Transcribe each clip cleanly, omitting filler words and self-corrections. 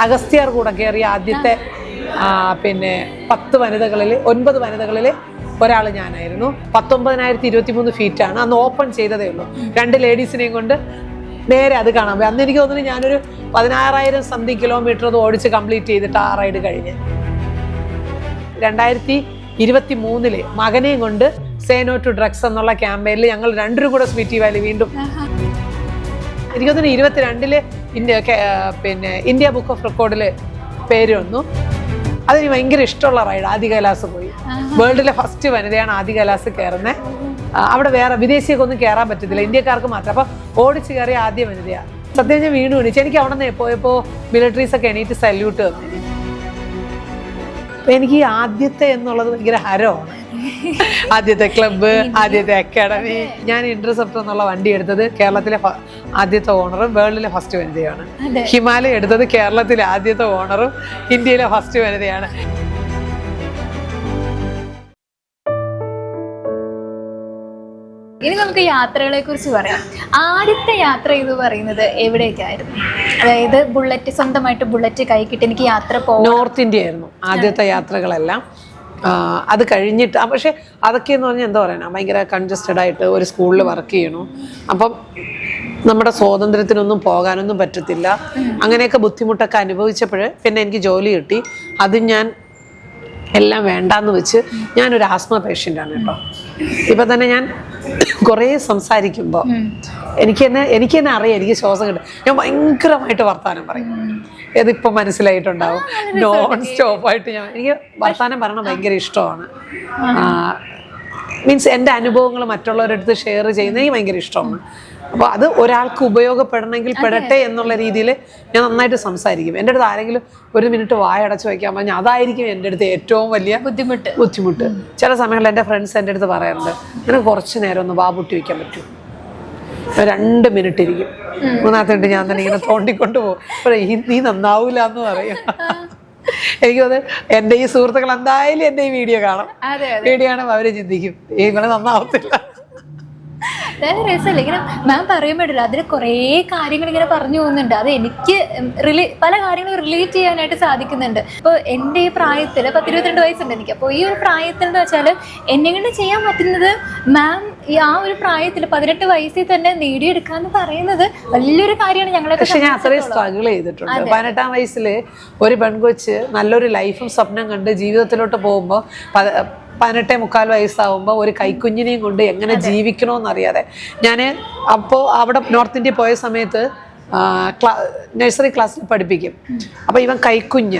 അഗസ്ത്യാർ കൂടെ കയറിയ ആദ്യത്തെ പിന്നെ 10 വനിതകളിൽ 9 വനിതകളിൽ ഒരാൾ ഞാനായിരുന്നു. 19,023 ഫീറ്റാണ് അന്ന് ഓപ്പൺ ചെയ്തതേ ഉള്ളൂ. 2 ലേഡീസിനെയും കൊണ്ട് നേരെ അത് കാണാൻ പോയി. അന്ന് എനിക്ക് തോന്നുന്നു ഞാനൊരു 16,000 സംതിങ് കിലോമീറ്റർ അത് ഓടിച്ച് കംപ്ലീറ്റ് ചെയ്തിട്ട് ആ റൈഡ് കഴിഞ്ഞ്. 2023 മകനെയും കൊണ്ട് സേ നോ ടു ഡ്രഗ്സ് എന്നുള്ള ക്യാമ്പയിനിൽ ഞങ്ങൾ രണ്ടും കൂടെ സ്പിറ്റി വാലി വീണ്ടും എനിക്ക് തോന്നുന്നു 22 ഇന്ത്യ ബുക്ക് ഓഫ് റെക്കോർഡിൽ പേര് വന്നു. അതെനിക്ക് ഭയങ്കര ഇഷ്ടമുള്ള റൈഡ്. ആദി കൈലാസ് പോയി. വേൾഡിലെ ഫസ്റ്റ് വനിതയാണ് ആദി കൈലാസ് കയറുന്നത്. അവിടെ വേറെ വിദേശിയൊക്കെ കയറാൻ പറ്റത്തില്ല, ഇന്ത്യക്കാർക്ക് മാത്രം. അപ്പം ഓടിച്ച് കയറിയ ആദ്യ വനിതയാണ്. സത്യം ഞാൻ വീണ് വിളിച്ചു. എനിക്ക് അവിടെ നിന്ന് പോയപ്പോൾ മിലിറ്ററീസൊക്കെ എണീറ്റ് സല്യൂട്ട് തന്നു. എനിക്ക് ഈ ആദ്യത്തെ എന്നുള്ളത് ഭയങ്കര ഹരമാണ്. ആദ്യത്തെ ക്ലബ്ബ്, ആദ്യത്തെ അക്കാഡമി. ഞാൻ ഇന്റർസെപ്റ്റർ എന്നുള്ള വണ്ടി എടുത്തത് കേരളത്തിലെ ആദ്യത്തെ ഓണറും വേൾഡിലെ ഫസ്റ്റ് വനിതയാണ്. ഹിമാലയ എടുത്തത് കേരളത്തിലെ ആദ്യത്തെ ഓണറും ഇന്ത്യയിലെ ഫസ്റ്റ് വനിതയാണ്. ഇനി നമുക്ക് യാത്രകളെ കുറിച്ച് പറയാം. ആദ്യത്തെ യാത്ര എന്ന് പറയുന്നത് എവിടേക്കായിരുന്നു? അതായത് ബുള്ളറ്റ്, സ്വന്തമായിട്ട് ബുള്ളറ്റ് കൈ കിട്ടി എനിക്ക് യാത്ര പോകാം. നോർത്ത് ഇന്ത്യ ആയിരുന്നു ആദ്യത്തെ യാത്രകളെല്ലാം. അത് കഴിഞ്ഞിട്ട് പക്ഷെ അതൊക്കെ എന്ന് പറഞ്ഞാൽ എന്താ പറയുക, ഭയങ്കര കൺജസ്റ്റഡ് ആയിട്ട് ഒരു സ്കൂളിൽ വർക്ക് ചെയ്യണു. അപ്പം നമ്മുടെ സ്വാതന്ത്ര്യത്തിനൊന്നും പോകാനൊന്നും പറ്റത്തില്ല. അങ്ങനെയൊക്കെ ബുദ്ധിമുട്ടൊക്കെ അനുഭവിച്ചപ്പോൾ പിന്നെ എനിക്ക് ജോലി കിട്ടി. അതും ഞാൻ എല്ലാം വേണ്ടാന്ന് വെച്ച്. ഞാനൊരു ആസ്മ പേഷ്യൻ്റാണ് കേട്ടോ. ഇപ്പം തന്നെ ഞാൻ കുറേ സംസാരിക്കുമ്പോൾ എനിക്ക് തന്നെ അറിയാം എനിക്ക് ശ്വാസം കിട്ടും. ഞാൻ ഭയങ്കരമായിട്ട് വർത്താനം പറയും. ഇതിപ്പോൾ മനസ്സിലായിട്ടുണ്ടാവും. നോൺ സ്റ്റോപ്പായിട്ട് എനിക്ക് വർത്താനം പറയണം ഭയങ്കര ഇഷ്ടമാണ്. മീൻസ് എൻ്റെ അനുഭവങ്ങൾ മറ്റുള്ളവരുടെ അടുത്ത് ഷെയർ ചെയ്യുന്നത് എനിക്ക് ഭയങ്കര ഇഷ്ടമാണ്. അപ്പോൾ അത് ഒരാൾക്ക് ഉപയോഗപ്പെടണമെങ്കിൽ പെടട്ടെ എന്നുള്ള രീതിയിൽ ഞാൻ നന്നായിട്ട് സംസാരിക്കും. എൻ്റെ അടുത്ത് ആരെങ്കിലും 1 മിനിറ്റ് വായടച്ച് വയ്ക്കാൻ പറഞ്ഞാൽ അതായിരിക്കും എൻ്റെ അടുത്ത് ഏറ്റവും വലിയ ബുദ്ധിമുട്ട്. ചില സമയങ്ങളിൽ എൻ്റെ ഫ്രണ്ട്സ് എൻ്റെ അടുത്ത് പറയാറുണ്ട്, നിനക്ക് കുറച്ച് നേരം ഒന്ന് വാബുട്ടി വയ്ക്കാൻ പറ്റും. 2 മിനിറ്റ് ഇരിക്കും. 3-ാമത്തെ മിനിറ്റ് ഞാൻ തന്നെ ഇങ്ങനെ തോണ്ടിക്കൊണ്ട് പോകും. നീ നന്നാവൂല എന്ന് പറയും. എനിക്ക് തോന്നുന്നു എൻ്റെ ഈ സുഹൃത്തുക്കൾ എന്തായാലും എൻ്റെ ഈ വീഡിയോ കാണും. വീഡിയോ കാണുമ്പോൾ അവര് ചിന്തിക്കും ഇവളെ നന്നാവത്തില്ല. രസമല്ലേ ഇങ്ങനെ മാം പറയുമ്പോഴല്ലോ അതിൽ കുറേ കാര്യങ്ങൾ ഇങ്ങനെ പറഞ്ഞു പോകുന്നുണ്ട്. അത് എനിക്ക് പല കാര്യങ്ങളും റിലേറ്റ് ചെയ്യാനായിട്ട് സാധിക്കുന്നുണ്ട്. ഇപ്പോൾ എൻ്റെ ഈ പ്രായത്തിൽ 10-22 വയസ്സുണ്ട് എനിക്ക്. അപ്പോൾ ഈ ഒരു പ്രായത്തിൽ എന്ന് വെച്ചാൽ എന്നെ കൊണ്ട് ചെയ്യാൻ പറ്റുന്നത് മാം ആ ഒരു പ്രായത്തിൽ 18 വയസ്സിൽ തന്നെ നേടിയെടുക്കാന്ന് പറയുന്നത് വലിയൊരു കാര്യമാണ്. ഞങ്ങളൊക്കെ പക്ഷെ ഞാൻ അത്രയും സ്ട്രഗിൾ ചെയ്തിട്ടുണ്ട്. 18-ാം വയസ്സിൽ ഒരു പെൺകൊച്ച് നല്ലൊരു ലൈഫും സ്വപ്നം കണ്ട് ജീവിതത്തിലോട്ട് പോകുമ്പോൾ 18-മുക്കാൽ വയസ്സാവുമ്പോൾ ഒരു കൈക്കുഞ്ഞിനെയും കൊണ്ട് എങ്ങനെ ജീവിക്കണമെന്നറിയാതെ ഞാൻ അപ്പോൾ അവിടെ നോർത്ത് ഇന്ത്യ പോയ സമയത്ത് നഴ്സറി ക്ലാസ്സിൽ പഠിപ്പിക്കും. അപ്പോൾ ഇവൻ കൈക്കുഞ്ഞ.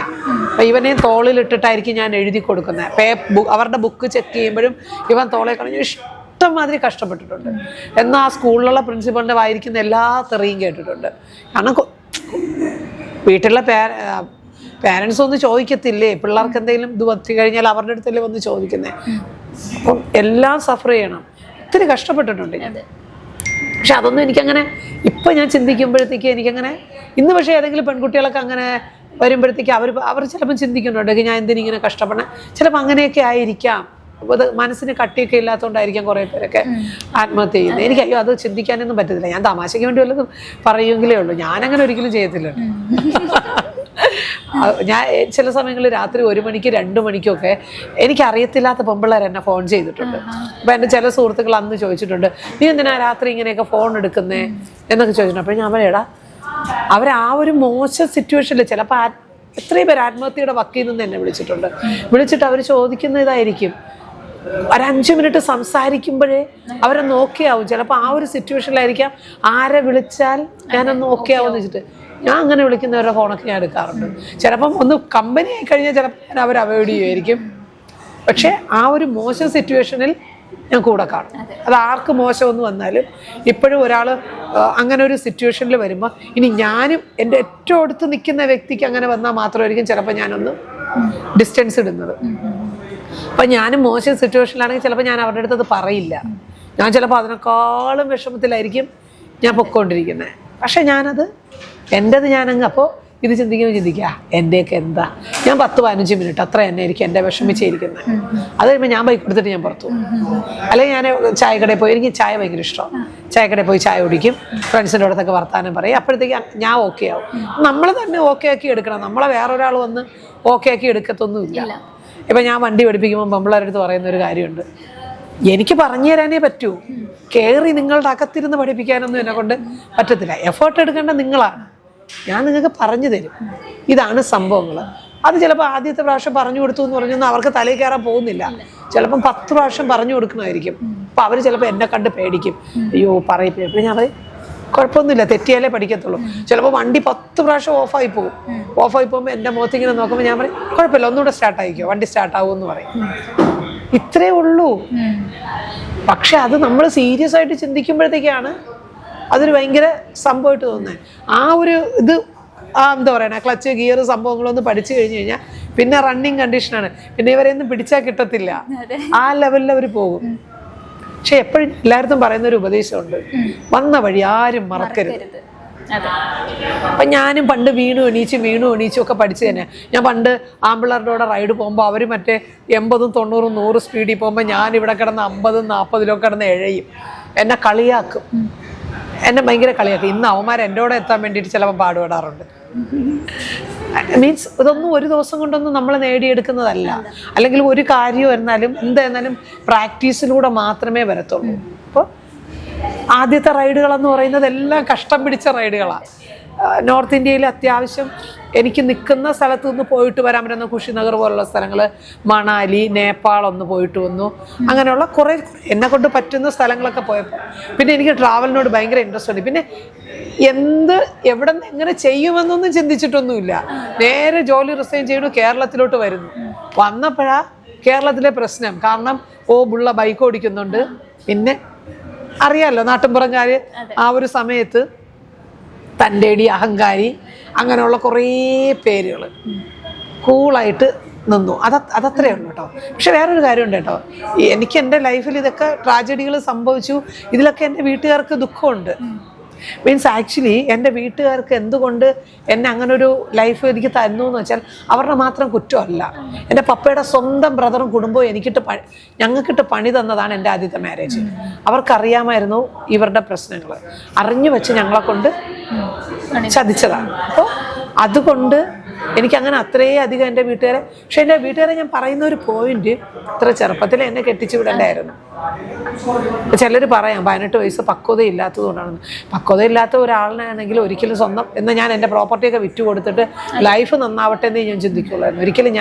അപ്പോൾ ഇവനെയും തോളിലിട്ടിട്ടായിരിക്കും ഞാൻ എഴുതി കൊടുക്കുന്നത്. അവരുടെ ബുക്ക് ചെക്ക് ചെയ്യുമ്പോഴും ഇവൻ തോളെ കളഞ്ഞ് ഇഷ്ടംമാതിരി കഷ്ടപ്പെട്ടിട്ടുണ്ട്. എന്നാൽ ആ സ്കൂളിലുള്ള പ്രിൻസിപ്പളിൻ്റെ വായിരിക്കുന്ന എല്ലാ തെറിയും കേട്ടിട്ടുണ്ട്. കാരണം വീട്ടിലുള്ള പാരൻസ് ഒന്നും ചോദിക്കത്തില്ലേ, പിള്ളേർക്ക് എന്തെങ്കിലും ഇത് പറ്റി കഴിഞ്ഞാൽ അവരുടെ അടുത്തല്ലേ വന്ന് ചോദിക്കുന്നത്. അപ്പം എല്ലാം സഫർ ചെയ്യണം. ഒത്തിരി കഷ്ടപ്പെട്ടിട്ടുണ്ട് ഞാൻ. പക്ഷെ അതൊന്നും എനിക്കങ്ങനെ ഇപ്പം ഞാൻ ചിന്തിക്കുമ്പോഴത്തേക്ക് എനിക്കങ്ങനെ ഇന്ന് പക്ഷേ ഏതെങ്കിലും പെൺകുട്ടികളൊക്കെ അങ്ങനെ വരുമ്പോഴത്തേക്ക് അവർ ചിലപ്പം ചിന്തിക്കുന്നുണ്ട് ഞാൻ എന്തിനിങ്ങനെ കഷ്ടപ്പെടണം. ചിലപ്പോൾ അങ്ങനെയൊക്കെ ആയിരിക്കാം. അപ്പോൾ അത് മനസ്സിന് കട്ടിയൊക്കെ ഇല്ലാത്തതുകൊണ്ടായിരിക്കാം കുറേ പേരൊക്കെ ആത്മഹത്യ ചെയ്യുന്നത്. എനിക്ക് അയ്യോ അത് ചിന്തിക്കാനൊന്നും പറ്റത്തില്ല. ഞാൻ തമാശയ്ക്ക് വേണ്ടി വല്ലതും പറയുമെങ്കിലേ ഉള്ളൂ. ഞാനങ്ങനെ ഒരിക്കലും ചെയ്യത്തില്ല. ഞാൻ ചില സമയങ്ങളിൽ രാത്രി 1 മണിക്ക് 2 മണിക്കൊക്കെ എനിക്കറിയത്തില്ലാത്ത പെമ്പിള്ളേർ എന്നെ ഫോൺ ചെയ്തിട്ടുണ്ട്. അപ്പം എൻ്റെ ചില സുഹൃത്തുക്കൾ അന്ന് ചോദിച്ചിട്ടുണ്ട്, നീ എന്തിനാ രാത്രി ഇങ്ങനെയൊക്കെ ഫോൺ എടുക്കുന്നേ എന്നൊക്കെ ചോദിച്ചിട്ടുണ്ട്. അപ്പോൾ ഞാൻ പറയടാ, അവർ ആ ഒരു മോശം സിറ്റുവേഷനിൽ ചിലപ്പോൾ എത്രയും പേര് ആത്മഹത്യയുടെ വക്കിൽ നിന്ന് എന്നെ വിളിച്ചിട്ട് അവർ ചോദിക്കുന്ന ഇതായിരിക്കും. ഒരു 5 മിനിറ്റ് സംസാരിക്കുമ്പോഴേ അവരൊന്ന് ഓക്കെ ആവും. ചിലപ്പോൾ ആ ഒരു സിറ്റുവേഷനിലായിരിക്കാം ആരെ വിളിച്ചാൽ ഞാനൊന്ന് ഓക്കെ ആവുമെന്ന് വെച്ചിട്ട് ഞാൻ അങ്ങനെ വിളിക്കുന്നവരുടെ ഫോണൊക്കെ ഞാൻ എടുക്കാറുണ്ട്. ചിലപ്പം ഒന്ന് കമ്പനി ആയി കഴിഞ്ഞാൽ ചിലപ്പോൾ ഞാൻ അവർ അവോയ്ഡ് ചെയ്യുമായിരിക്കും. പക്ഷേ ആ ഒരു മോശം സിറ്റുവേഷനിൽ ഞാൻ കൂടെ കാണും. അത് ആർക്ക് മോശമൊന്നും വന്നാലും ഇപ്പോഴും ഒരാൾ അങ്ങനെ ഒരു സിറ്റുവേഷനിൽ വരുമ്പോൾ ഇനി ഞാനും എൻ്റെ ഏറ്റവും അടുത്ത് നിൽക്കുന്ന വ്യക്തിക്ക് അങ്ങനെ വന്നാൽ മാത്രമായിരിക്കും ചിലപ്പോൾ ഞാനൊന്ന് ഡിസ്റ്റൻസ് ഇടുന്നത്. അപ്പം ഞാനും മോശം സിറ്റുവേഷനിലാണെങ്കിൽ ചിലപ്പോൾ ഞാൻ അവരുടെ അടുത്ത് അത് പറയില്ല. ഞാൻ ചിലപ്പോൾ അതിനേക്കാളും വിഷമത്തിലായിരിക്കും ഞാൻ പൊയ്ക്കൊണ്ടിരിക്കുന്നത്. പക്ഷെ ഞാനത് എൻ്റെത് ഞാനങ്ങ് അപ്പോൾ ഇത് ചിന്തിക്കുക എൻ്റെയൊക്കെ എന്താ, ഞാൻ 10-15 മിനിറ്റ് അത്ര തന്നെ എനിക്ക് എൻ്റെ വിഷമിച്ചിരിക്കുന്നത്. അത് കഴിയുമ്പോൾ ഞാൻ ബൈക്ക് എടുത്തിട്ട് ഞാൻ പുറത്തു പോകും. അല്ലെങ്കിൽ ഞാൻ ചായക്കടയിൽ പോയി, എനിക്ക് ചായ ഭയങ്കര ഇഷ്ടമാണ്, ചായക്കടയിൽ പോയി ചായ കുടിക്കും, ഫ്രണ്ട്സിൻ്റെ അടുത്തൊക്കെ വർത്താനം പറയും. അപ്പോഴത്തേക്ക് ഞാൻ ഓക്കെ ആവും. നമ്മൾ തന്നെ ഓക്കെ ആക്കി എടുക്കണം, നമ്മളെ വേറൊരാൾ വന്ന് ഓക്കെ ആക്കി എടുക്കത്തൊന്നുമില്ല. ഇപ്പം ഞാൻ വണ്ടി പഠിപ്പിക്കുമ്പോൾ പെമ്പിള്ളേരുടെ അടുത്ത് പറയുന്ന ഒരു കാര്യമുണ്ട്, എനിക്ക് പറഞ്ഞു തരാനേ പറ്റൂ, കയറി നിങ്ങളുടെ അകത്തിരുന്ന് പഠിപ്പിക്കാനൊന്നും എന്നെ കൊണ്ട് പറ്റത്തില്ല. എഫേർട്ട് എടുക്കേണ്ട നിങ്ങളാണ്, ഞാൻ നിങ്ങൾക്ക് പറഞ്ഞു തരും ഇതാണ് സംഭവങ്ങൾ. അത് ചിലപ്പോൾ ആദ്യത്തെ പ്രാവശ്യം പറഞ്ഞു കൊടുത്തു എന്ന് പറഞ്ഞൊന്നും അവർക്ക് തലയിൽ കയറാൻ പോകുന്നില്ല. ചിലപ്പം 10 പ്രാവശ്യം പറഞ്ഞു കൊടുക്കണമായിരിക്കും. അപ്പം അവർ ചിലപ്പോൾ എന്നെ കണ്ട് പേടിക്കും, അയ്യോ പറയിപ്പിക്കും. അപ്പം ഞാൻ പറയും കുഴപ്പമൊന്നുമില്ല, തെറ്റിയാലേ പഠിക്കത്തുള്ളൂ. ചിലപ്പോൾ വണ്ടി 10 പ്രാവശ്യം ഓഫായി പോകും. ഓഫായി പോകുമ്പോൾ എൻ്റെ മുഖത്തിങ്ങനെ നോക്കുമ്പോൾ ഞാൻ പറയും കുഴപ്പമില്ല, ഒന്നുകൂടെ സ്റ്റാർട്ടായിക്കോ, വണ്ടി സ്റ്റാർട്ടാവുമെന്ന് പറയും. ഇത്രേ ഉള്ളൂ. പക്ഷെ അത് നമ്മൾ സീരിയസ് ആയിട്ട് ചിന്തിക്കുമ്പോഴത്തേക്കാണ് അതൊരു ഭയങ്കര സംഭവമായിട്ട് തോന്നുന്നത്. ആ ഒരു ഇത് എന്താ പറയണ ക്ലച്ച് ഗിയർ സംഭവങ്ങളൊന്നും പഠിച്ചു കഴിഞ്ഞ് കഴിഞ്ഞാൽ പിന്നെ റണ്ണിങ് കണ്ടീഷനാണ്. പിന്നെ ഇവരെയൊന്നും പിടിച്ചാൽ കിട്ടത്തില്ല, ആ ലെവലിൽ അവർ പോകും. പക്ഷെ എപ്പോഴും എല്ലായിടത്തും പറയുന്ന ഒരു ഉപദേശമുണ്ട്, വന്ന വഴി ആരും മറക്കരുത്. അപ്പം ഞാനും പണ്ട് വീണു എണീച്ചും ഒക്കെ പഠിച്ചു തന്നെ. ഞാൻ പണ്ട് ആമ്പിള്ളേരുടെ കൂടെ റൈഡ് പോകുമ്പോൾ അവർ മറ്റേ 80, 90, 100 സ്പീഡിൽ പോകുമ്പോൾ ഞാൻ ഇവിടെ കിടന്ന് 50, 40 കിടന്ന് എഴയും. എന്നെ കളിയാക്കും, എന്നെ ഭയങ്കര കളിയാക്കും. ഇന്ന് അവന്മാർ എൻ്റെ കൂടെ എത്താൻ വേണ്ടിയിട്ട് ചിലപ്പോൾ പാടുപെടാറുണ്ട്. മീൻസ് ഇതൊന്നും ഒരു ദിവസം കൊണ്ടൊന്നും നമ്മൾ നേടിയെടുക്കുന്നതല്ല. അല്ലെങ്കിൽ ഒരു കാര്യം എന്തായിരുന്നാലും പ്രാക്ടീസിലൂടെ മാത്രമേ വരത്തുള്ളൂ. അപ്പോൾ ആദ്യത്തെ റൈഡുകളെന്ന് പറയുന്നത് എല്ലാം കഷ്ടം പിടിച്ച റൈഡുകളാണ്. നോർത്ത് ഇന്ത്യയിൽ അത്യാവശ്യം എനിക്ക് നിൽക്കുന്ന സ്ഥലത്ത് നിന്ന് പോയിട്ട് വരാൻ പറ്റുന്ന കുഷിനഗർ പോലുള്ള സ്ഥലങ്ങൾ, മണാലി, നേപ്പാൾ ഒന്ന് പോയിട്ട് വന്നു. അങ്ങനെയുള്ള കുറേ എന്നെ കൊണ്ട് പറ്റുന്ന സ്ഥലങ്ങളൊക്കെ പോയപ്പോൾ പിന്നെ എനിക്ക് ട്രാവലിനോട് ഭയങ്കര ഇൻട്രസ്റ്റ് ഉണ്ട്. പിന്നെ എവിടെ നിന്ന് എങ്ങനെ ചെയ്യുമെന്നൊന്നും ചിന്തിച്ചിട്ടൊന്നുമില്ല. നേരെ ജോലി റിസൈൻ ചെയ്തു കേരളത്തിലോട്ട് വരുന്നു. വന്നപ്പോഴാ കേരളത്തിലെ പ്രശ്നം. കാരണം ബുള്ള ബൈക്ക് ഓടിക്കുന്നുണ്ട്. പിന്നെ അറിയാമല്ലോ നാട്ടിൻപുറംകാര് ആ ഒരു സമയത്ത് തൻ്റെടി, അഹങ്കാരി, അങ്ങനെയുള്ള കുറേ പേരുകൾ കൂളായിട്ട് നിന്നു. അതത്രേ ഉള്ളൂ കേട്ടോ. പക്ഷെ വേറൊരു കാര്യമുണ്ട് കേട്ടോ, എനിക്ക് എൻ്റെ ലൈഫിൽ ഇതൊക്കെ ട്രാജഡികൾ സംഭവിച്ചു. ഇതിലൊക്കെ എൻ്റെ വീട്ടുകാർക്ക് ദുഃഖമുണ്ട്. മീൻസ് ആക്ച്വലി എൻ്റെ വീട്ടുകാർക്ക് എന്തുകൊണ്ട് എന്നെ അങ്ങനൊരു ലൈഫ് എനിക്ക് തന്നു എന്ന് വെച്ചാൽ അവരുടെ മാത്രം കുറ്റമല്ല. എൻ്റെ പപ്പയുടെ സ്വന്തം ബ്രദറും കുടുംബവും ഞങ്ങൾക്കിട്ട് പണി തന്നതാണ് എൻ്റെ ആദ്യത്തെ മാരേജ്. അവർക്കറിയാമായിരുന്നു ഇവരുടെ പ്രശ്നങ്ങൾ, അറിഞ്ഞു വെച്ച് ഞങ്ങളെ കൊണ്ട് ചതിച്ചതാണ്. അപ്പോൾ അതുകൊണ്ട് എനിക്കങ്ങനെ അത്രയും അധികം എൻ്റെ വീട്ടുകാരെ, പക്ഷെ എൻ്റെ വീട്ടുകാരെ ഞാൻ പറയുന്ന ഒരു പോയിന്റ്, ഇത്ര ചെറുപ്പത്തിൽ എന്നെ കെട്ടിച്ചു വിടണ്ടായിരുന്നു. ചിലർ പറയാം 18 വയസ്സ് പക്വതയില്ലാത്തതുകൊണ്ടാണെന്ന്. പക്വതയില്ലാത്ത ഒരാളിനാണെങ്കിൽ ഒരിക്കലും സ്വന്തം എന്നാൽ ഞാൻ എൻ്റെ പ്രോപ്പർട്ടിയൊക്കെ വിറ്റുകൊടുത്തിട്ട് ലൈഫ് നന്നാവട്ടെ എന്നേ ഞാൻ ചിന്തിക്കുള്ളായിരുന്നു. ഒരിക്കലും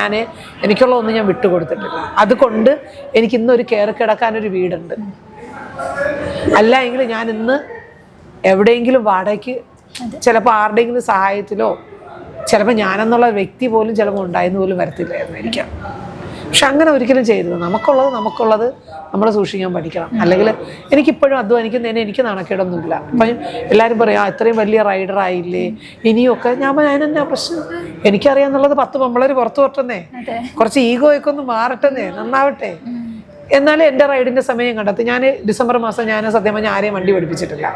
എനിക്കുള്ള ഒന്നും ഞാൻ വിട്ടുകൊടുത്തിട്ടില്ല. അതുകൊണ്ട് എനിക്കിന്നൊരു കയറി കിടക്കാനൊരു വീടുണ്ട്. അല്ല എങ്കിൽ ഞാൻ ഇന്ന് എവിടെയെങ്കിലും വാടകയ്ക്ക് ചിലപ്പോൾ ആരുടെയെങ്കിലും സഹായത്തിലോ ചിലപ്പോൾ ഞാനെന്നുള്ള വ്യക്തി പോലും ചിലപ്പോൾ ഉണ്ടായെന്ന് പോലും വരത്തില്ലായിരുന്നു എനിക്ക്. പക്ഷെ അങ്ങനെ ഒരിക്കലും ചെയ്തത് നമുക്കുള്ളത് നമ്മൾ സൂക്ഷിക്കാൻ പഠിക്കണം. അല്ലെങ്കിൽ എനിക്കിപ്പോഴും അധ്വാനിക്കുന്നതിന് എനിക്ക് നാണക്കേടൊന്നുമില്ല. അപ്പം എല്ലാവരും പറയാം ഇത്രയും വലിയ റൈഡറായില്ലേ ഇനിയൊക്കെ. അതിനെന്നാ പ്രശ്നം, എനിക്കറിയാമെന്നുള്ളത് 10 പെമ്പിള്ളേർ പുറത്തു വരട്ടെന്നേ, കുറച്ച് ഈഗോയൊക്കെ ഒന്ന് മാറട്ടെന്നേ, നന്നാവട്ടെ. എന്നാലും എൻ്റെ റൈഡിൻ്റെ സമയം കണ്ടെത്തി. ഞാൻ ഡിസംബർ മാസം ഞാൻ സത്യം പറഞ്ഞാൽ ആരെയും വണ്ടി പഠിപ്പിച്ചിട്ടില്ല.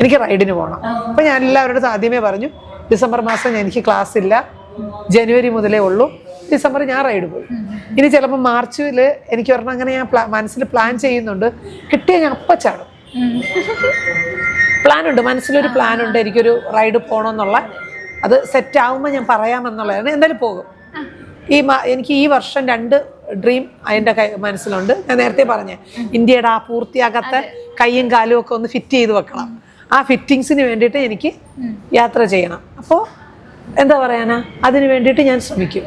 എനിക്ക് റൈഡിന് പോകണം. അപ്പം ഞാൻ എല്ലാവരുടെ ആദ്യമേ പറഞ്ഞു ഡിസംബർ മാസം എനിക്ക് ക്ലാസ് ഇല്ല, ജനുവരി മുതലേ ഉള്ളൂ. ഡിസംബർ ഞാൻ റൈഡ് പോയി. ഇനി ചിലപ്പോൾ മാർച്ചിൽ എനിക്ക് പറഞ്ഞാൽ അങ്ങനെ ഞാൻ മനസ്സിൽ പ്ലാൻ ചെയ്യുന്നുണ്ട്. കിട്ടിയ ഞാൻ അപ്പം ചാടും. പ്ലാനുണ്ട്, മനസ്സിലൊരു പ്ലാനുണ്ട്, എനിക്കൊരു റൈഡ് പോകണമെന്നുള്ള. അത് സെറ്റ് ആകുമ്പോൾ ഞാൻ പറയാമെന്നുള്ളതാണ്. എന്തായാലും പോകും. എനിക്ക് ഈ വർഷം 2 ഡ്രീം അതിൻ്റെ മനസ്സിലുണ്ട്. ഞാൻ നേരത്തെ പറഞ്ഞേ ഇന്ത്യയുടെ ആ പൂർത്തിയാകാത്ത കൈയും കാലും ഒക്കെ ഒന്ന് ഫിറ്റ് ചെയ്ത് വെക്കണം. ആ ഫിറ്റിങ്സിന് വേണ്ടിയിട്ട് എനിക്ക് യാത്ര ചെയ്യണം. അപ്പോൾ എന്താ പറയാനാ, അതിന് വേണ്ടിയിട്ട് ഞാൻ ശ്രമിക്കും.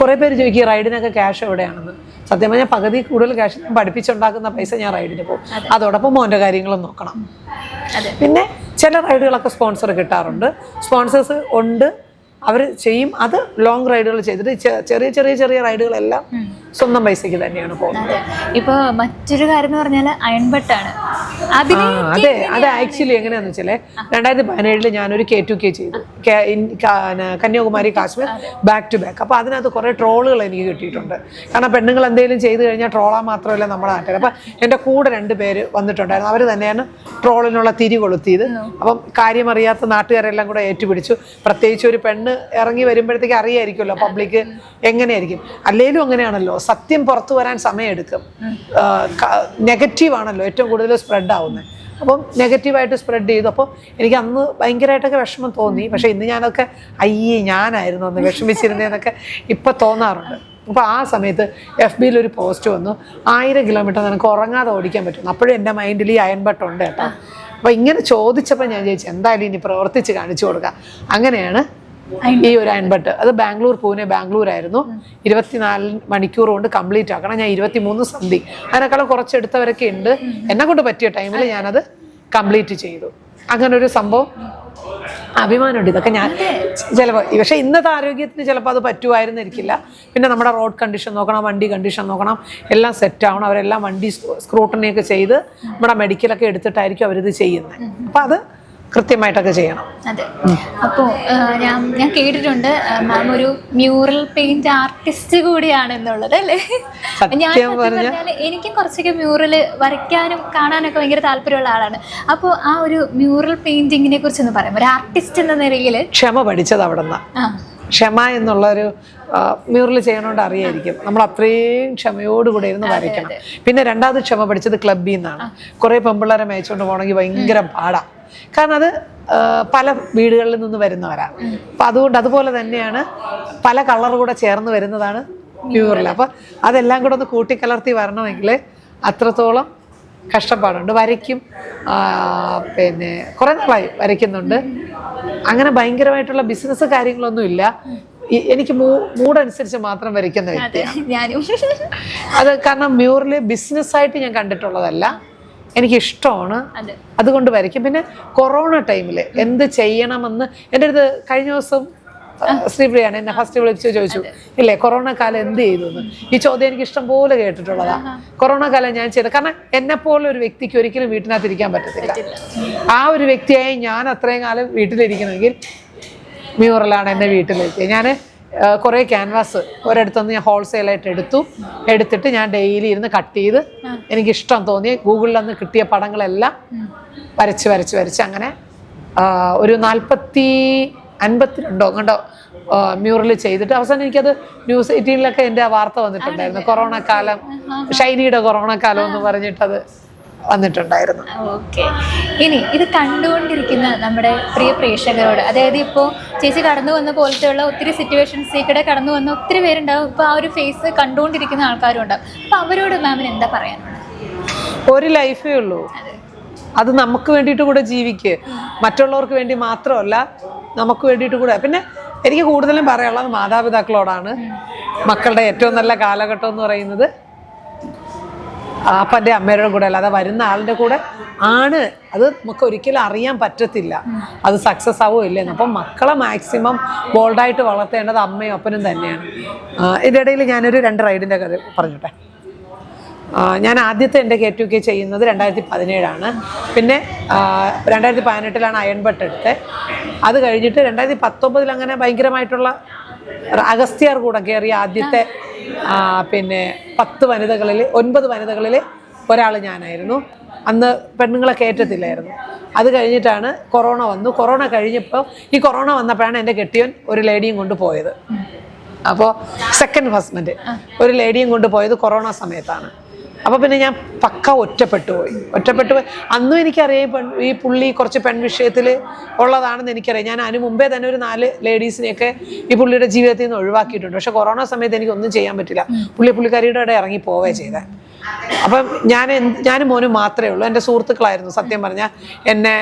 കുറേ പേര് ചോദിക്കും റൈഡിനൊക്കെ ക്യാഷ് എവിടെയാണെന്ന്. സത്യം പറഞ്ഞാൽ പകുതി കൂടുതൽ ക്യാഷ് ഞാൻ പഠിപ്പിച്ചുണ്ടാക്കുന്ന പൈസ ഞാൻ റൈഡിന് പോകും. അതോടൊപ്പം മോൻ്റെ കാര്യങ്ങളും നോക്കണം. പിന്നെ ചില റൈഡുകളൊക്കെ സ്പോൺസർ കിട്ടാറുണ്ട്. സ്പോൺസേഴ്സ് ഉണ്ട്, അവർ ചെയ്യും. അത് ലോങ് റൈഡുകൾ ചെയ്തിട്ട് ചെറിയ റൈഡുകളെല്ലാം സ്വന്തം പൈസയ്ക്ക് തന്നെയാണ് പോകുന്നത്. ഇപ്പൊ മറ്റൊരു കാര്യം എന്ന് പറഞ്ഞാൽ അയൺ ബട്ടാണ്. അതെ, അത് ആക്ച്വലി എങ്ങനെയാന്ന് വെച്ചാല് 2017 ഞാനൊരു K2K ചെയ്തു, Kanyakumari Kashmir back to back. അപ്പൊ അതിനകത്ത് കുറെ ട്രോളുകൾ എനിക്ക് കിട്ടിയിട്ടുണ്ട്. കാരണം പെണ്ണുങ്ങൾ എന്തെങ്കിലും ചെയ്തു കഴിഞ്ഞാൽ ട്രോളാൻ മാത്രമല്ല നമ്മുടെ നാട്ടിൽ. അപ്പൊ എൻ്റെ കൂടെ 2 പേര് വന്നിട്ടുണ്ടായിരുന്നു. അവർ തന്നെയാണ് ട്രോളിനുള്ള തിരി കൊളുത്തിയത്. അപ്പം കാര്യമറിയാത്ത നാട്ടുകാരെല്ലാം കൂടെ ഏറ്റുപിടിച്ചു. പ്രത്യേകിച്ച് ഒരു പെണ്ണ് ഇറങ്ങി വരുമ്പോഴത്തേക്ക് അറിയായിരിക്കുമല്ലോ പബ്ലിക് എങ്ങനെയായിരിക്കും. അല്ലേലും അങ്ങനെയാണല്ലോ, സത്യം പുറത്തു വരാൻ സമയമെടുക്കും. നെഗറ്റീവാണല്ലോ ഏറ്റവും കൂടുതൽ സ്പ്രെഡ് ആവുന്നത്. അപ്പം നെഗറ്റീവായിട്ട് സ്പ്രെഡ് ചെയ്തു. അപ്പോൾ എനിക്ക് അന്ന് ഭയങ്കരമായിട്ടൊക്കെ വിഷമം തോന്നി. പക്ഷേ ഇന്ന് ഞാനൊക്കെ ഞാനായിരുന്നു അന്ന് വിഷമിച്ചിരുന്നതെന്നൊക്കെ ഇപ്പം തോന്നാറുണ്ട്. അപ്പോൾ ആ സമയത്ത് FBയിൽ ഒരു പോസ്റ്റ് വന്നു, 1000 കിലോമീറ്റർ നിനക്ക് ഉറങ്ങാതെ ഓടിക്കാൻ പറ്റും. അപ്പോഴും എൻ്റെ മൈൻഡിൽ ഈ അയൺ ബട്ട് ഉണ്ട് കേട്ടോ. അപ്പോൾ ഇങ്ങനെ ചോദിച്ചപ്പോൾ ഞാൻ ചോദിച്ചു എന്തായാലും ഇനി പ്രവർത്തിച്ച് കാണിച്ചു കൊടുക്കാം. അങ്ങനെയാണ് ഈ ഒരു അയൺ ബട്ട്. അത് പൂനെ ബാംഗ്ലൂർ ആയിരുന്നു. 24 മണിക്കൂർ കൊണ്ട് കംപ്ലീറ്റ് ആക്കണം. ഞാൻ 23 സന്ധി അതിനേക്കാളും കുറച്ചെടുത്തവരൊക്കെ ഉണ്ട്. എന്നെ കൊണ്ട് പറ്റിയ ടൈമിൽ ഞാനത് കംപ്ലീറ്റ് ചെയ്തു. അങ്ങനെ ഒരു സംഭവം അഭിമാനമുണ്ട്. ഇതൊക്കെ ഞാൻ ചിലപ്പോൾ, പക്ഷേ ഇന്നത്തെ ആരോഗ്യത്തിന് ചിലപ്പോൾ അത് പറ്റുമായിരുന്നിരിക്കില്ല. പിന്നെ നമ്മുടെ റോഡ് കണ്ടീഷൻ നോക്കണം, വണ്ടി കണ്ടീഷൻ നോക്കണം, എല്ലാം സെറ്റ് ആവണം. അവരെല്ലാം വണ്ടി സ്ക്രൂട്ടണിയൊക്കെ ചെയ്ത് നമ്മുടെ മെഡിക്കലൊക്കെ എടുത്തിട്ടായിരിക്കും അവരിത് ചെയ്യുന്നത്. അപ്പം അത് കൃത്യമായിട്ടൊക്കെ ചെയ്യണം. അതെ. അപ്പോൾ ഞാൻ കേട്ടിട്ടുണ്ട് മാം ഒരു മ്യൂറൽ പെയിന്റ് ആർട്ടിസ്റ്റ് കൂടിയാണ് എന്നുള്ളത് അല്ലേ? എനിക്കും കുറച്ചൊക്കെ മ്യൂറൽ വരയ്ക്കാനും കാണാനൊക്കെ ഭയങ്കര താല്പര്യമുള്ള ആളാണ്. അപ്പോൾ ആ ഒരു മ്യൂറൽ പെയിന്റിങ്ങിനെ കുറിച്ചൊന്ന് പറയാം, ഒരു ആർട്ടിസ്റ്റ് എന്ന നിലയിൽ. ക്ഷമ പഠിച്ചത് അവിടെ നിന്നാണ്. ക്ഷമ എന്നുള്ളൊരു മ്യൂറൽ ചെയ്യണോണ്ട് അറിയായിരിക്കും. നമ്മൾ അത്രയും ക്ഷമയോടുകൂടെ ഇരുന്ന് വരയ്ക്കണം. പിന്നെ രണ്ടാമത് ക്ഷമ പഠിച്ചത് ക്ലബ്ബിൽ നിന്നാണ്. കുറേ പെമ്പിള്ളേരെ മേയിച്ചുകൊണ്ട് പോകണമെങ്കിൽ ഭയങ്കര പാടാണ്. കാരണം അത് പല വീടുകളിൽ നിന്ന് വരുന്നവരാണ്. അപ്പം അതുകൊണ്ട് അതുപോലെ തന്നെയാണ് പല കളർ കൂടെ ചേർന്ന് വരുന്നതാണ് മ്യൂറൽ. അപ്പം അതെല്ലാം കൂടെ ഒന്ന് കൂട്ടിക്കലർത്തി വരണമെങ്കിൽ അത്രത്തോളം കഷ്ടപ്പാടുണ്ട്. വരയ്ക്കും, പിന്നെ കുറേ നാളായി വരയ്ക്കുന്നുണ്ട്. അങ്ങനെ ഭയങ്കരമായിട്ടുള്ള ബിസിനസ് കാര്യങ്ങളൊന്നും ഇല്ല. എനിക്ക് മൂഡനുസരിച്ച് മാത്രം വരയ്ക്കുന്ന വ്യക്തിയാണ്. അത് കാരണം മ്യൂറൽ ബിസിനസ്സായിട്ട് ഞാൻ കണ്ടിട്ടുള്ളതല്ല, എനിക്കിഷ്ടമാണ്, അതുകൊണ്ട് വരയ്ക്കും. പിന്നെ കൊറോണ ടൈമിൽ എന്ത് ചെയ്യണമെന്ന് എൻ്റെ അടുത്ത് കഴിഞ്ഞ ദിവസം ശ്രീപ്രിയാണ് എന്നെ ഫസ്റ്റ് വിളിച്ച് ചോദിച്ചു, ഇല്ലേ കൊറോണ കാലം എന്ത് ചെയ്തു എന്ന്. ഈ ചോദ്യം എനിക്ക് ഇഷ്ടം പോലെ കേട്ടിട്ടുള്ളതാണ്. കൊറോണ കാലം ഞാൻ ചെയ്തത് കാരണം എന്നെപ്പോലെ ഒരു വ്യക്തിക്ക് ഒരിക്കലും വീട്ടിനകത്ത് ഇരിക്കാൻ പറ്റത്തില്ല. ആ ഒരു വ്യക്തിയായി ഞാൻ അത്രയും കാലം വീട്ടിലിരിക്കണമെങ്കിൽ മ്യൂറലാണ് എന്നെ വീട്ടിലെത്തിയത്. ഞാൻ കുറേ ക്യാൻവാസ് ഒരിടത്തുനിന്ന് ഞാൻ ഹോൾസെയിലായിട്ട് എടുത്തിട്ട് ഞാൻ ഡെയിലി ഇരുന്ന് കട്ട് ചെയ്ത് എനിക്കിഷ്ടം തോന്നി ഗൂഗിളിൽ നിന്ന് കിട്ടിയ പടങ്ങളെല്ലാം വരച്ച് അങ്ങനെ ഒരു 52 കണ്ടോ മ്യൂറൽ ചെയ്തിട്ട് അവസാനം എനിക്കത് ന്യൂസ് 18 എൻ്റെ വാർത്ത വന്നിട്ടുണ്ടായിരുന്നു. കൊറോണ കാലം, ഷൈനിയുടെ കൊറോണ കാലം എന്ന് പറഞ്ഞിട്ടത് വന്നിട്ടുണ്ടായിരുന്നു. ഓക്കെ. ഇനി ഇത് കണ്ടുകൊണ്ടിരിക്കുന്ന നമ്മുടെ പ്രിയ പ്രേക്ഷകരോട്, അതായത് ഇപ്പോൾ ചേച്ചി കടന്നു വന്ന പോലത്തെയുള്ള ഒത്തിരി സിറ്റുവേഷൻസിലൂടെ കടന്നു വന്ന ഒത്തിരി പേരുണ്ടാവും. ഇപ്പോൾ ആ ഒരു ഫേസ് കണ്ടുകൊണ്ടിരിക്കുന്ന ആൾക്കാരും ഉണ്ടാവും. അപ്പോൾ അവരോട് മാമിന് എന്താ പറയാനുള്ളത്? ഒരു ലൈഫേ ഉള്ളൂ, അത് നമുക്ക് വേണ്ടിയിട്ട് കൂടെ ജീവിക്കുക. മറ്റുള്ളവർക്ക് വേണ്ടി മാത്രമല്ല, നമുക്ക് വേണ്ടിയിട്ട് കൂടെ. പിന്നെ എനിക്ക് കൂടുതലും പറയാനുള്ളത് മാതാപിതാക്കളോടാണ്. മക്കളുടെ ഏറ്റവും നല്ല കാലഘട്ടം എന്ന് പറയുന്നത് അപ്പൻ്റെ അമ്മയുടെ കൂടെ അല്ലാതെ വരുന്ന ആളുടെ കൂടെ ആണ്. അത് നമുക്ക് ഒരിക്കലും അറിയാൻ പറ്റത്തില്ല അത് സക്സസ് ആവോ ഇല്ലെന്ന്. അപ്പം മക്കളെ മാക്സിമം ബോൾഡായിട്ട് വളർത്തേണ്ടത് അമ്മയും അപ്പനും തന്നെയാണ്. ഇതിൻ്റെ ഇടയിൽ ഞാനൊരു 2 റൈഡിൻ്റെ കഥ പറഞ്ഞോട്ടെ. ഞാൻ ആദ്യത്തെ എൻ്റെ K2K ചെയ്യുന്നത് 2017 പിന്നെ 2018 അയൺ ബട്ട് എടുത്തത്. അത് കഴിഞ്ഞിട്ട് 2019 അങ്ങനെ ഭയങ്കരമായിട്ടുള്ള അഗസ്ത്യാർ കൂടെ കയറിയ ആദ്യത്തെ പിന്നെ 10 വനിതകളിൽ 9 വനിതകളിൽ ഒരാൾ ഞാനായിരുന്നു. അന്ന് പെണ്ണുങ്ങളെ കയറ്റത്തില്ലായിരുന്നു. അത് കഴിഞ്ഞിട്ടാണ് കൊറോണ വന്നു. കൊറോണ കഴിഞ്ഞപ്പോൾ ഈ കൊറോണ വന്നപ്പോഴാണ് എൻ്റെ കെട്ടിയവൻ ഒരു ലേഡിയും കൊണ്ട് പോയത്. അപ്പോൾ സെക്കൻഡ് ഹസ്ബൻഡ് ഒരു ലേഡിയും കൊണ്ട് പോയത് കൊറോണ സമയത്താണ്. അപ്പോൾ പിന്നെ ഞാൻ പക്ക ഒറ്റപ്പെട്ടു പോയി. അന്നും എനിക്കറിയാം ഈ പുള്ളി കുറച്ച് പെൺവിഷയത്തിൽ ഉള്ളതാണെന്ന് എനിക്കറിയാം. ഞാൻ അതിന് മുമ്പേ തന്നെ ഒരു 4 ലേഡീസിനെയൊക്കെ ഈ പുള്ളിയുടെ ജീവിതത്തിൽ നിന്ന് ഒഴിവാക്കിയിട്ടുണ്ട്. പക്ഷെ കൊറോണ സമയത്ത് എനിക്കൊന്നും ചെയ്യാൻ പറ്റില്ല. പുള്ളിക്കാരിയുടെ ഇടയിൽ ഇറങ്ങി പോവേ ചെയ്തത്. അപ്പം ഞാനും മോനും മാത്രമേ ഉള്ളൂ. എൻ്റെ സുഹൃത്തുക്കളായിരുന്നു സത്യം പറഞ്ഞാൽ എന്നെ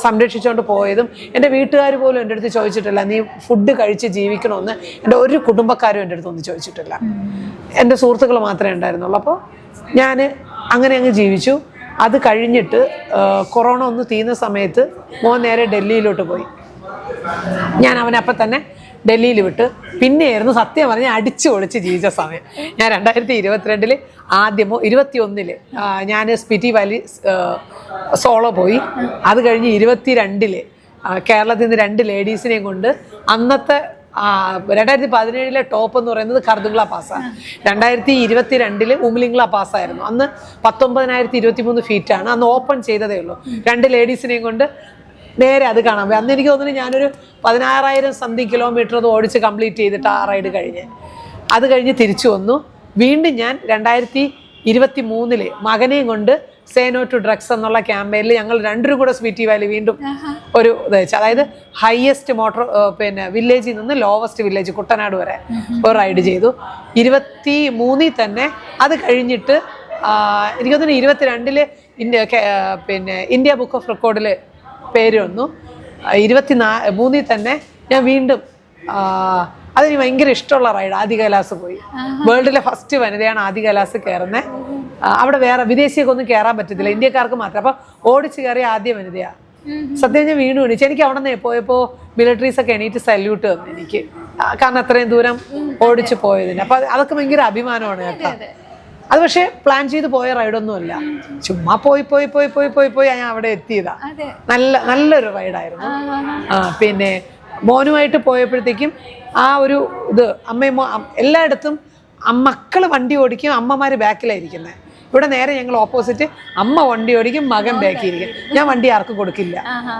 സംരക്ഷിച്ചുകൊണ്ട് പോയതും. എൻ്റെ വീട്ടുകാർ പോലും എൻ്റെ അടുത്ത് ചോദിച്ചിട്ടില്ല നീ ഫുഡ് കഴിച്ച് ജീവിക്കണമെന്ന്. എൻ്റെ ഒരു കുടുംബക്കാരും എൻ്റെ അടുത്തൊന്നും ചോദിച്ചിട്ടില്ല. എൻ്റെ സുഹൃത്തുക്കൾ മാത്രമേ ഉണ്ടായിരുന്നുള്ളൂ. അപ്പോൾ ഞാൻ അങ്ങനെ അങ്ങ് ജീവിച്ചു. അത് കഴിഞ്ഞിട്ട് കൊറോണ ഒന്ന് തീർന്ന സമയത്ത് മോൻ നേരെ ഡൽഹിയിലോട്ട് പോയി. ഞാൻ അവനപ്പം തന്നെ ഡൽഹിയിൽ വിട്ട് പിന്നെയായിരുന്നു സത്യം പറഞ്ഞ് അടിച്ചു പൊളിച്ച് ജീവിച്ച സമയം. ഞാൻ 2022 ആദ്യമോ 21 ഞാൻ സ്പിറ്റി വാലി സോളോ പോയി. അത് കഴിഞ്ഞ് 22 കേരളത്തിൽ നിന്ന് 2 ലേഡീസിനെയും കൊണ്ട് അന്നത്തെ 2017 ടോപ്പ് എന്ന് പറയുന്നത് ഖർദുംഗ്ല പാസ്സാണ്. 2022 ഉംലിംഗ്ല പാസ്സായിരുന്നു. അന്ന് 19,023 ഫീറ്റാണ്. അന്ന് ഓപ്പൺ ചെയ്തതേ ഉള്ളൂ. 2 ലേഡീസിനെയും കൊണ്ട് നേരെ അത് കാണാൻ പോയി. അന്ന് എനിക്ക് തോന്നുന്നു ഞാനൊരു 16,000 സംതിങ് കിലോമീറ്റർ അത് ഓടിച്ച് കംപ്ലീറ്റ് ചെയ്തിട്ട് ആ റൈഡ് കഴിഞ്ഞ് അത് കഴിഞ്ഞ് തിരിച്ചു വന്നു. വീണ്ടും ഞാൻ 2023 മകനെയും കൊണ്ട് സേ നോ ടു ഡ്രഗ്സ് എന്നുള്ള ക്യാമ്പയിനിൽ ഞങ്ങൾ 2 കൂടെ സ്പിറ്റി വാലി വീണ്ടും ഒരു ഇത് വെച്ചു. അതായത് ഹയസ്റ്റ് മോട്ടോർ വില്ലേജിൽ നിന്ന് ലോവസ്റ്റ് വില്ലേജ് കുട്ടനാട് വരെ ഒരു റൈഡ് ചെയ്തു. 23 തന്നെ അത് കഴിഞ്ഞിട്ട് എനിക്ക് തോന്നുന്നു 22 ഇന്ത്യ ബുക്ക് ഓഫ് റെക്കോർഡിൽ പേര് വന്നു. 23 തന്നെ ഞാൻ വീണ്ടും അതെനിക്ക് ഭയങ്കര ഇഷ്ടമുള്ള റൈഡ് ആദി കൈലാസ് പോയി. വേൾഡിലെ ഫസ്റ്റ് വനിതയാണ് ആദി കൈലാസ് കയറുന്നത്. അവിടെ വേറെ വിദേശിയൊക്കെ കയറാൻ പറ്റത്തില്ല, ഇന്ത്യക്കാർക്ക് മാത്രം. അപ്പം ഓടിച്ച് കയറിയ ആദ്യ വനിതയാണ്. സത്യം ഞാൻ വീണ്ടും എണീച്ചു. എനിക്ക് അവിടെ നിന്ന് പോയപ്പോൾ മിലിറ്ററീസൊക്കെ എണീറ്റ് സല്യൂട്ട് തന്നു എനിക്ക്, കാരണം അത്രയും ദൂരം ഓടിച്ച് പോയതിന്. അപ്പം അതൊക്കെ ഭയങ്കര അഭിമാനമാണ് കേട്ടോ. അത് പക്ഷേ പ്ലാൻ ചെയ്ത് പോയ റൈഡൊന്നുമല്ല, ചുമ്മാ പോയി ഞാൻ അവിടെ എത്തിയതാ. നല്ലൊരു റൈഡായിരുന്നു. പിന്നെ മോനുമായിട്ട് പോയപ്പോഴത്തേക്കും ആ ഒരു ഇത് അമ്മയും എല്ലായിടത്തും മക്കൾ വണ്ടി ഓടിക്കും, അമ്മമാർ ബാക്കിലായിരിക്കുന്നത്. ഇവിടെ നേരെ ഞങ്ങൾ ഓപ്പോസിറ്റ്, അമ്മ വണ്ടി ഓടിക്കും, മകൻ ബാക്കിയിരിക്കും. ഞാൻ വണ്ടി ആർക്കും കൊടുക്കില്ല.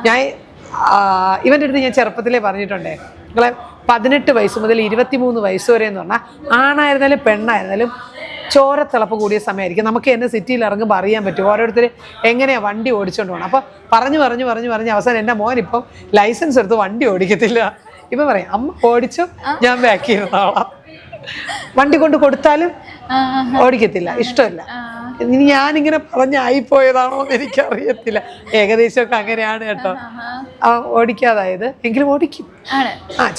ഞാൻ ഇവൻ്റെ അടുത്ത് ഞാൻ ചെറുപ്പത്തിലേ പറഞ്ഞിട്ടുണ്ടേ, നിങ്ങളെ 18 വയസ്സ് മുതൽ 23 വയസ്സ് വരെ എന്ന് പറഞ്ഞാൽ ആണായിരുന്നാലും പെണ്ണായിരുന്നാലും ചോരത്തിളപ്പ് കൂടിയ സമയമായിരിക്കും. നമുക്ക് എന്നെ സിറ്റിയിൽ ഇറങ്ങുമ്പോൾ അറിയാൻ പറ്റും ഓരോരുത്തർ എങ്ങനെയാണ് വണ്ടി ഓടിച്ചുകൊണ്ട് പോകണം. അപ്പോൾ പറഞ്ഞ് അവസാനം എൻ്റെ മോൻ ഇപ്പം ലൈസൻസ് എടുത്ത് വണ്ടി ഓടിക്കത്തില്ല. ഇപ്പം പറയാം, അമ്മ ഓടിച്ചു, ഞാൻ ബാക്കി ഇരുന്നോളാം. വണ്ടി കൊണ്ട് കൊടുത്താലും ഓടിക്കത്തില്ല, ഇഷ്ടമല്ല. ഇനി ഞാനിങ്ങനെ പറഞ്ഞായിപ്പോയതാണോ എന്ന് എനിക്കറിയത്തില്ല. ഏകദേശമൊക്കെ അങ്ങനെയാണ് കേട്ടോ ഓടിക്കാതായത്. എങ്കിലും ഓടിക്കും.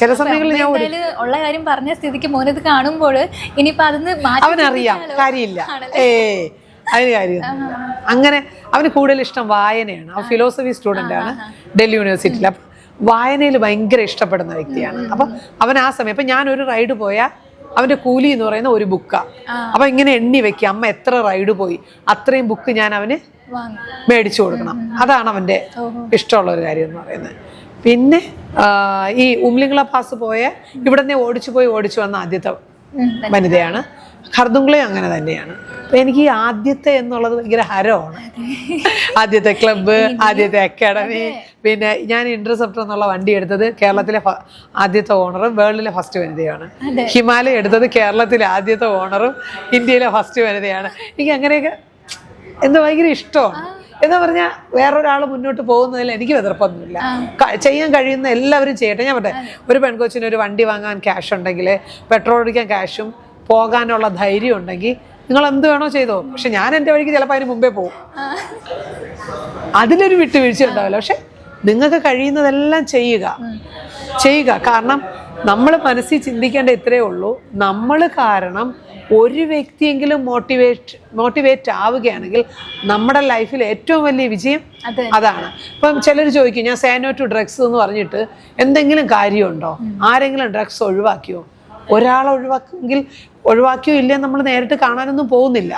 ചില സമയങ്ങളിൽ ഞാൻ ഉള്ള കാര്യം പറഞ്ഞ സ്ഥിതിക്ക് മോനത് കാണുമ്പോൾ ഇനിയിപ്പോ അവനറിയാം, കാര്യമില്ല. അതിന് കാര്യമൊന്നുമില്ല. അങ്ങനെ അവന് കൂടുതൽ ഇഷ്ടം വായനയാണ്. അവൻ ഫിലോസഫി സ്റ്റുഡൻ്റ് ആണ് ഡൽഹി യൂണിവേഴ്സിറ്റിയിൽ. അപ്പം വായനയിൽ ഭയങ്കര ഇഷ്ടപ്പെടുന്ന വ്യക്തിയാണ്. അപ്പം അവൻ ആ സമയം ഇപ്പം ഞാനൊരു റൈഡ് പോയാൽ അവൻ്റെ കൂലി എന്ന് പറയുന്ന ഒരു ബുക്കാണ്. അപ്പം ഇങ്ങനെ എണ്ണി വെക്കുക, അമ്മ എത്ര റൈഡ് പോയി അത്രയും ബുക്ക് ഞാൻ അവന് മേടിച്ചു കൊടുക്കണം. അതാണ് അവൻ്റെ ഇഷ്ടമുള്ള ഒരു കാര്യം എന്ന് പറയുന്നത്. പിന്നെ ഈ ഉംലിംഗ്ല പാസ് പോയ ഇവിടെ നിന്ന് ഓടിച്ചു വന്ന ആദ്യത്തെ വനിതയാണ്. ഖർദുംഗ്ലയും അങ്ങനെ തന്നെയാണ്. അപ്പം എനിക്ക് ഈ ആദ്യത്തെ എന്നുള്ളത് ഭയങ്കര ഹരമാണ്. ആദ്യത്തെ ക്ലബ്ബ്, ആദ്യത്തെ അക്കാഡമി. പിന്നെ ഞാൻ ഇന്റർസെപ്റ്റർ എന്നുള്ള വണ്ടി എടുത്തത് കേരളത്തിലെ ആദ്യത്തെ ഓണറും വേൾഡിലെ ഫസ്റ്റ് വനിതയാണ്. ഹിമാലയ എടുത്തത് കേരളത്തിലെ ആദ്യത്തെ ഓണറും ഇന്ത്യയിലെ ഫസ്റ്റ് വനിതയാണ്. എനിക്ക് അങ്ങനെയൊക്കെ എന്താ ഭയങ്കര ഇഷ്ടമാണ്. എന്ന് പറഞ്ഞാൽ വേറൊരാൾ മുന്നോട്ട് പോകുന്നതിൽ എനിക്ക് എതിർപ്പൊന്നുമില്ല. ചെയ്യാൻ കഴിയുന്ന എല്ലാവരും ചെയ്യട്ടെ. ഞാൻ പറയട്ടെ, ഒരു പെൺകൊച്ചിന് ഒരു വണ്ടി വാങ്ങാൻ ക്യാഷ് ഉണ്ടെങ്കിൽ, പെട്രോൾ അടിക്കാൻ ക്യാഷും പോകാനുള്ള ധൈര്യം ഉണ്ടെങ്കിൽ നിങ്ങൾ എന്ത് വേണോ ചെയ്തോ. പക്ഷെ ഞാൻ എൻ്റെ വഴിക്ക് ചിലപ്പോൾ അതിന് മുമ്പേ പോകും. അതിലൊരു വിട്ടുവീഴ്ച ഉണ്ടാവില്ല. പക്ഷെ നിങ്ങൾക്ക് കഴിയുന്നതെല്ലാം ചെയ്യുക. കാരണം നമ്മൾ മനസ്സിൽ ചിന്തിക്കേണ്ട ഇത്രയേ ഉള്ളൂ, നമ്മൾ കാരണം ഒരു വ്യക്തിയെങ്കിലും മോട്ടിവേറ്റ് ആവുകയാണെങ്കിൽ നമ്മുടെ ലൈഫിൽ ഏറ്റവും വലിയ വിജയം അതാണ്. ഇപ്പം ചിലർ ചോദിക്കും, ഞാൻ സേ നോ ടു ഡ്രഗ്സ് എന്ന് പറഞ്ഞിട്ട് എന്തെങ്കിലും കാര്യമുണ്ടോ? ആരെങ്കിലും ഡ്രഗ്സ് ഒഴിവാക്കിയോ? ഒരാളെ ഒഴിവാക്കിയോ ഇല്ലേ നമ്മൾ നേരിട്ട് കാണാനൊന്നും പോകുന്നില്ല.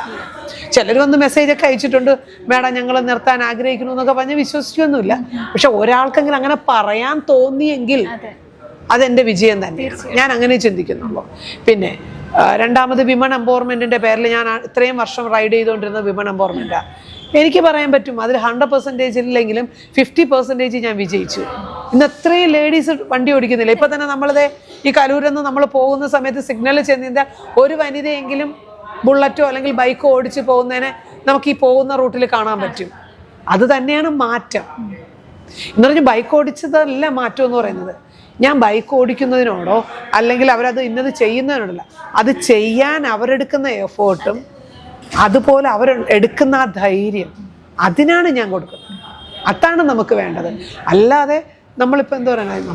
ചിലർ വന്ന് മെസ്സേജൊക്കെ അയച്ചിട്ടുണ്ട്, മേഡം ഞങ്ങൾ നിർത്താൻ ആഗ്രഹിക്കുന്നു എന്നൊക്കെ പറഞ്ഞ് വിശ്വസിക്കൊന്നുമില്ല. പക്ഷെ ഒരാൾക്കെങ്കിലും അങ്ങനെ പറയാൻ തോന്നിയെങ്കിൽ അതെൻ്റെ വിജയം തന്നെയാണ്. ഞാൻ അങ്ങനെ ചിന്തിക്കുന്നുള്ളൂ. പിന്നെ രണ്ടാമത് വിമൺ എംപവർമെൻറ്റിൻ്റെ പേരിൽ ഞാൻ ഇത്രയും വർഷം റൈഡ് ചെയ്തുകൊണ്ടിരുന്നത് വിമൺ എംപവർമെൻറ്റാണ്. എനിക്ക് പറയാൻ പറ്റും അതിൽ 100% ഇല്ലെങ്കിലും 50% ഞാൻ വിജയിച്ചു. ഇന്ന് എത്രയും ലേഡീസ് വണ്ടി ഓടിക്കുന്നില്ല. ഇപ്പം തന്നെ നമ്മളിത് ഈ കലൂരിൽ നിന്ന് നമ്മൾ പോകുന്ന സമയത്ത് സിഗ്നൽ ചെന്നിരുന്നാൽ ഒരു വനിതയെങ്കിലും ബുള്ളറ്റോ അല്ലെങ്കിൽ ബൈക്കോ ഓടിച്ച് പോകുന്നതിനെ നമുക്ക് ഈ പോകുന്ന റൂട്ടിൽ കാണാൻ പറ്റും. അത് തന്നെയാണ് മാറ്റം എന്ന് പറഞ്ഞാൽ. ബൈക്ക് ഓടിച്ചതല്ല മാറ്റം എന്ന് പറയുന്നത്. ഞാൻ ബൈക്ക് ഓടിക്കുന്നതിനോടോ അല്ലെങ്കിൽ അവരത് ഇന്നത് ചെയ്യുന്നതിനോടല്ല, അത് ചെയ്യാൻ അവരെടുക്കുന്ന എഫേർട്ടും അതുപോലെ അവർ എടുക്കുന്ന ആ ധൈര്യം, അതിനാണ് ഞാൻ കൊടുക്കുന്നത്. അതാണ് നമുക്ക് വേണ്ടത്. അല്ലാതെ നമ്മളിപ്പോൾ എന്താ പറയുക,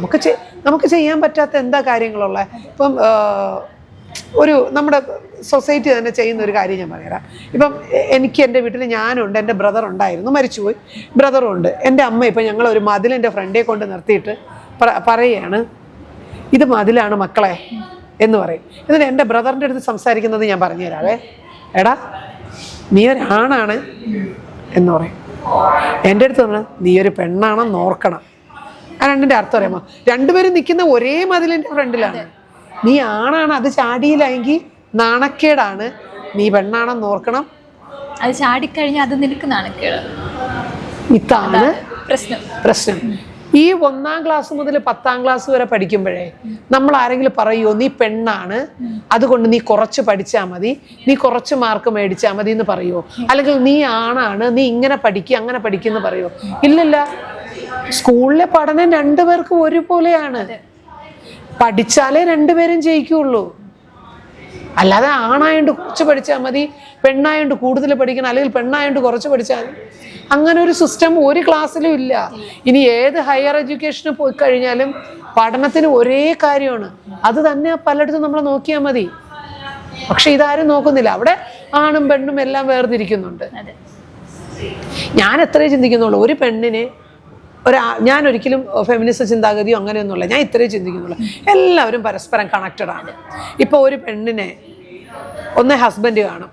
നമുക്ക് ചെയ്യാൻ പറ്റാത്ത എന്താ കാര്യങ്ങളുള്ളത്. ഇപ്പം ഒരു നമ്മുടെ സൊസൈറ്റി തന്നെ ചെയ്യുന്ന ഒരു കാര്യം ഞാൻ പറയാം. ഇപ്പം എനിക്ക് എൻ്റെ വീട്ടിൽ ഞാനുണ്ട്, എൻ്റെ ബ്രദർ ഉണ്ടായിരുന്നു, മരിച്ചുപോയി, ബ്രദറും ഉണ്ട്. എൻ്റെ അമ്മ ഇപ്പം ഞങ്ങളൊരു മതിലിൻ്റെ ഫ്രണ്ടേ കൊണ്ട് നിർത്തിയിട്ട് പറയുകയാണ്, ഇത് മതിലാണ് മക്കളെ എന്ന് പറയും. എന്നിട്ട് എൻ്റെ ബ്രദറിൻ്റെ അടുത്ത് സംസാരിക്കുന്നത് ഞാൻ പറഞ്ഞു തരാവേ. എടാ നീ ഒരാണാണ് എന്ന് പറയും. എൻ്റെ അടുത്ത് പറഞ്ഞാൽ നീ ഒരു പെണ്ണാണെന്ന് ഓർക്കണം. ആ രണ്ടിൻ്റെ അർത്ഥം അറിയാമോ? രണ്ടുപേരും നിൽക്കുന്ന ഒരേ മതിലിൻ്റെ ഫ്രണ്ടിലാണ്. നീ ആണാണ്, അത് ചാടിയില്ലെങ്കിൽ നാണക്കേടാണ്. നീ പെണ്ണാണെന്ന് ഓർക്കണം. അത് ചാടിക്കഴിഞ്ഞാൽ അത് നിനക്ക് നാണക്കേട്. ഇതാണ് പ്രശ്നം. ഈ 1ാം ക്ലാസ് മുതൽ 10ാം ക്ലാസ് വരെ പഠിക്കുമ്പോഴേ നമ്മൾ ആരെങ്കിലും പറയുമോ നീ പെണ്ണാണ്, അതുകൊണ്ട് നീ കുറച്ച് പഠിച്ചാൽ മതി, നീ കുറച്ച് മാർക്ക് മേടിച്ചാൽ മതി എന്ന് പറയുമോ? അല്ലെങ്കിൽ നീ ആണാണ്, നീ ഇങ്ങനെ പഠിക്കുക അങ്ങനെ പഠിക്കുമെന്ന് പറയുമോ? ഇല്ലല്ല. സ്കൂളിലെ പഠനം രണ്ടുപേർക്കും ഒരുപോലെയാണ്. പഠിച്ചാലേ രണ്ടുപേരും ജയിക്കുള്ളൂ. അല്ലാതെ ആണായോണ്ട് കുറച്ച് പഠിച്ചാൽ മതി, പെണ്ണായോണ്ട് കൂടുതൽ പഠിക്കണം, അല്ലെങ്കിൽ പെണ്ണായോണ്ട് കുറച്ച് പഠിച്ചാൽ മതി, അങ്ങനെ ഒരു സിസ്റ്റം ഒരു ക്ലാസ്സിലും ഇല്ല. ഇനി ഏത് ഹയർ എഡ്യൂക്കേഷന് പോയി കഴിഞ്ഞാലും പഠനത്തിന് ഒരേ കാര്യമാണ്. അത് തന്നെ പലയിടത്തും നമ്മൾ നോക്കിയാൽ മതി. പക്ഷെ ഇതാരും നോക്കുന്നില്ല. അവിടെ ആണും പെണ്ണും എല്ലാം വേർതിരിക്കുന്നുണ്ട്. ഞാൻ എത്രയേ ചിന്തിക്കുന്നുള്ളൂ, ഒരു പെണ്ണിന് ഞാൻ ഒരിക്കലും ഫെമിനിസ്റ്റ് ചിന്താഗതിയോ അങ്ങനെയൊന്നുമില്ല. ഞാൻ ഇത്രയേ ചിന്തിക്കുന്നുള്ളൂ, എല്ലാവരും പരസ്പരം കണക്റ്റഡ് ആണ്. ഇപ്പോൾ ഒരു പെണ്ണിനെ ഒന്ന് ഹസ്ബൻഡ് കാണും,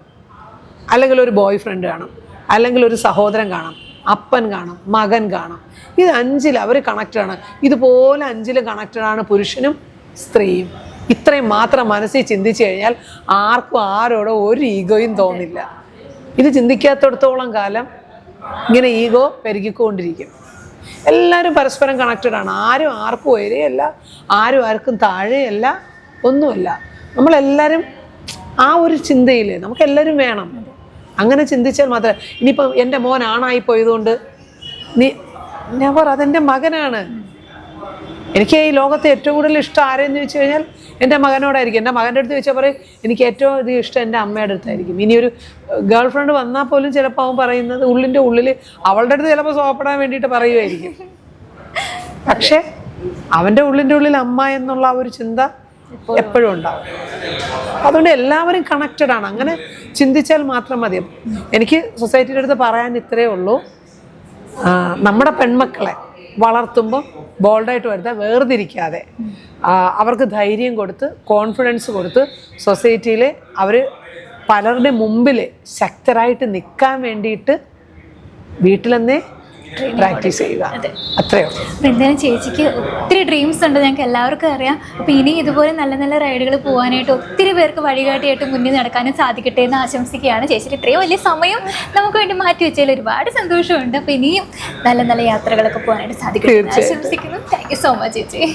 അല്ലെങ്കിൽ ഒരു ബോയ് ഫ്രണ്ട് കാണും, അല്ലെങ്കിൽ ഒരു സഹോദരൻ കാണാം, അപ്പൻ കാണും, മകൻ കാണാം. ഇത് 5 അവർ കണക്റ്റഡാണ്. ഇതുപോലെ 5 കണക്റ്റഡാണ് പുരുഷനും സ്ത്രീയും. ഇത്രയും മാത്രം മനസ്സിൽ ചിന്തിച്ചു കഴിഞ്ഞാൽ ആർക്കും ആരോടോ ഒരു ഈഗോയും തോന്നില്ല. ഇത് ചിന്തിക്കാത്തടത്തോളം കാലം ഇങ്ങനെ ഈഗോ പെരുകിക്കൊണ്ടിരിക്കും. എല്ലാവരും പരസ്പരം കണക്റ്റഡാണ്. ആരും ആർക്കും ഉയരെയല്ല, ആരും ആർക്കും താഴെയല്ല, ഒന്നുമല്ല. നമ്മളെല്ലാവരും ആ ഒരു ചിന്തയിൽ നമുക്കെല്ലാവരും വേണം. അങ്ങനെ ചിന്തിച്ചാൽ മാത്രമേ. ഇനിയിപ്പം എൻ്റെ മോൻ ആണായി പോയതുകൊണ്ട് അതെൻ്റെ മകനാണ്. എനിക്ക് ഈ ലോകത്തെ ഏറ്റവും കൂടുതൽ ഇഷ്ടം ആരെന്ന് ചോദിച്ചു കഴിഞ്ഞാൽ എൻ്റെ മകനോടായിരിക്കും. എൻ്റെ മകൻ്റെ അടുത്ത് ചോദിച്ചാൽ പറയും എനിക്ക് ഏറ്റവും അധികം ഇഷ്ടം എൻ്റെ അമ്മയുടെ അടുത്തായിരിക്കും. ഇനി ഒരു ഗേൾ ഫ്രണ്ട് വന്നാൽ പോലും ചിലപ്പോൾ അവൻ പറയുന്നത് ഉള്ളിൻ്റെ ഉള്ളിൽ അവളുടെ അടുത്ത് ചിലപ്പോൾ സോപ്പിടാൻ വേണ്ടിയിട്ട് പറയുമായിരിക്കും. പക്ഷേ അവൻ്റെ ഉള്ളിൻ്റെ ഉള്ളിൽ അമ്മ എന്നുള്ള ആ ഒരു ചിന്ത എപ്പോഴും ഉണ്ടാവും. അതുകൊണ്ട് എല്ലാവരും കണക്റ്റഡ് ആണ്. അങ്ങനെ ചിന്തിച്ചാൽ മാത്രം മതി. എനിക്ക് സൊസൈറ്റിയുടെ അടുത്ത് പറയാൻ ഇത്രയേ ഉള്ളൂ. നമ്മുടെ പെൺമക്കളെ വളർത്തുമ്പോൾ ബോൾഡായിട്ട് വരുത്താൻ, വേർതിരിക്കാതെ അവർക്ക് ധൈര്യം കൊടുത്ത് കോൺഫിഡൻസ് കൊടുത്ത് സൊസൈറ്റിയിൽ അവർ പലരുടെ മുമ്പിൽ ശക്തരായിട്ട് നിൽക്കാൻ വേണ്ടിയിട്ട് വീട്ടിലെന്നേ പ്രാക്ടീസ് ചെയ്യുക. അത്രയോ. അപ്പം എന്തായാലും ചേച്ചിക്ക് ഒത്തിരി ഡ്രീംസ് ഉണ്ട്, ഞങ്ങൾക്ക് എല്ലാവർക്കും അറിയാം. അപ്പം ഇനി ഇതുപോലെ നല്ല നല്ല റൈഡുകൾ പോകാനായിട്ട് ഒത്തിരി പേർക്ക് വഴികാട്ടിയായിട്ട് മുന്നിൽ നടക്കാനും സാധിക്കട്ടെ എന്ന് ആശംസിക്കുകയാണ്. ചേച്ചിക്ക് ഇത്രയും വലിയ സമയം നമുക്ക് വേണ്ടി മാറ്റി വെച്ചതിൽ ഒരുപാട് സന്തോഷമുണ്ട്. അപ്പം ഇനിയും നല്ല നല്ല യാത്രകളൊക്കെ പോകാനായിട്ട് സാധിക്കട്ടെ എന്ന് ആശംസിക്കുന്നു. താങ്ക് യു സോ മച്ച് ചേച്ചി.